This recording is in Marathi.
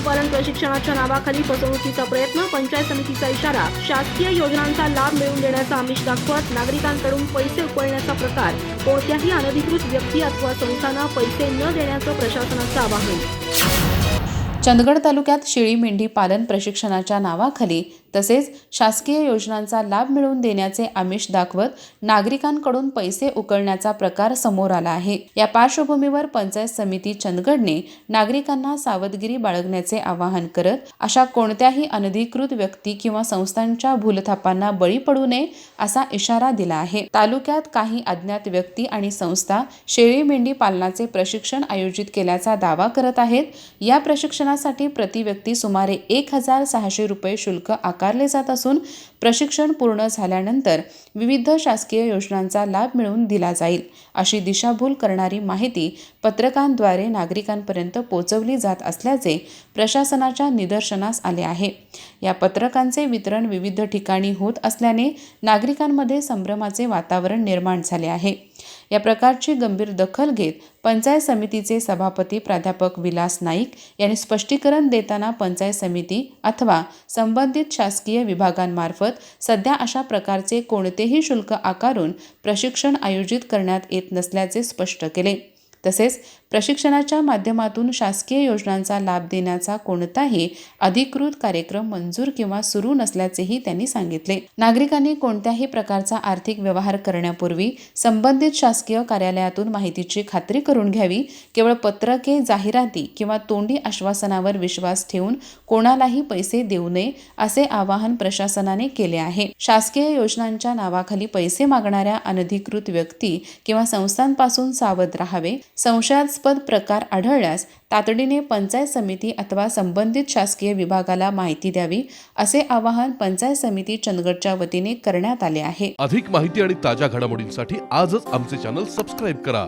पालन प्रशिक्षणाच्या नावाखाली फसवणुकीचा प्रयत्न, पंचायत समितीचा इशारा, शासकीय योजनांचा लाभ मिळवून देण्याचा आमिष दाखवत नागरिकांकडून पैसे उकळण्याचा प्रकार, कोणत्याही अनधिकृत व्यक्ती अथवा संस्थांना पैसे न देण्याचं प्रशासनाचं आवाहन। चंदगड तालुक्यात शेळी मेंढी पालन प्रशिक्षणाच्या नावाखाली तसेच शासकीय योजनांचा लाभ मिळवून देण्याचे आमिष दाखवत नागरिकांकडून पैसे उकळण्याचा प्रकार समोर आला आहे। या पार्श्वभूमीवर पंचायत समिती चंदगडने नागरिकांना सावधगिरी बाळगण्याचे आवाहन करत अशा कोणत्याही अनधिकृत व्यक्ती किंवा संस्थांच्या भूलथापांना बळी पडू नये असा इशारा दिला आहे। तालुक्यात काही अज्ञात व्यक्ती आणि संस्था शेळी मेंढी पालनाचे प्रशिक्षण आयोजित केल्याचा दावा करत आहेत। या प्रशिक्षणासाठी प्रति व्यक्ती सुमारे 1,600 रुपये शुल्क आकारले जात असून प्रशिक्षण पूर्ण झाल्यानंतर विविध शासकीय योजनांचा लाभ मिळवून दिला जाईल अशी दिशाभूल करणारी माहिती पत्रकांद्वारे नागरिकांपर्यंत पोहोचवली जात असल्याचे प्रशासनाच्या निदर्शनास आले आहे। या पत्रकांचे वितरण विविध ठिकाणी होत असल्याने नागरिकांमध्ये संभ्रमाचे वातावरण निर्माण झाले आहे। या प्रकारची गंभीर दखल घेत पंचायत समितीचे सभापती प्राध्यापक विलास नाईक यांनी स्पष्टीकरण देताना पंचायत समिती अथवा संबंधित शासकीय विभागांमार्फत सध्या अशा प्रकारचे कोणतेही शुल्क आकारून प्रशिक्षण आयोजित करण्यात येत नसल्याचे स्पष्ट केले। तसेच प्रशिक्षणाच्या माध्यमातून शासकीय योजनांचा लाभ देण्याचा कोणताही अधिकृत कार्यक्रम मंजूर किंवा सुरू नसल्याचेही त्यांनी सांगितले। नागरिकांनी कोणत्याही प्रकारचा आर्थिक व्यवहार करण्यापूर्वी संबंधित शासकीय कार्यालयातून माहितीची खात्री करून घ्यावी। केवळ पत्रके, जाहिराती किंवा तोंडी आश्वासनावर विश्वास ठेवून कोणालाही पैसे देऊ नये असे आवाहन प्रशासनाने केले आहे। शासकीय योजनांच्या नावाखाली पैसे मागणाऱ्या अनधिकृत व्यक्ती किंवा संस्थांपासून सावध राहावे। संशयास्पद प्रकार आढळल्यास तातडीने पंचायत समिती अथवा संबंधित शासकीय विभागाला माहिती द्यावी असे आवाहन पंचायत समिती चंदगडच्या वतीने करण्यात आले आहे। अधिक माहिती आणि ताज्या घडामोडींसाठी आजच आमचे चॅनल सबस्क्राइब करा।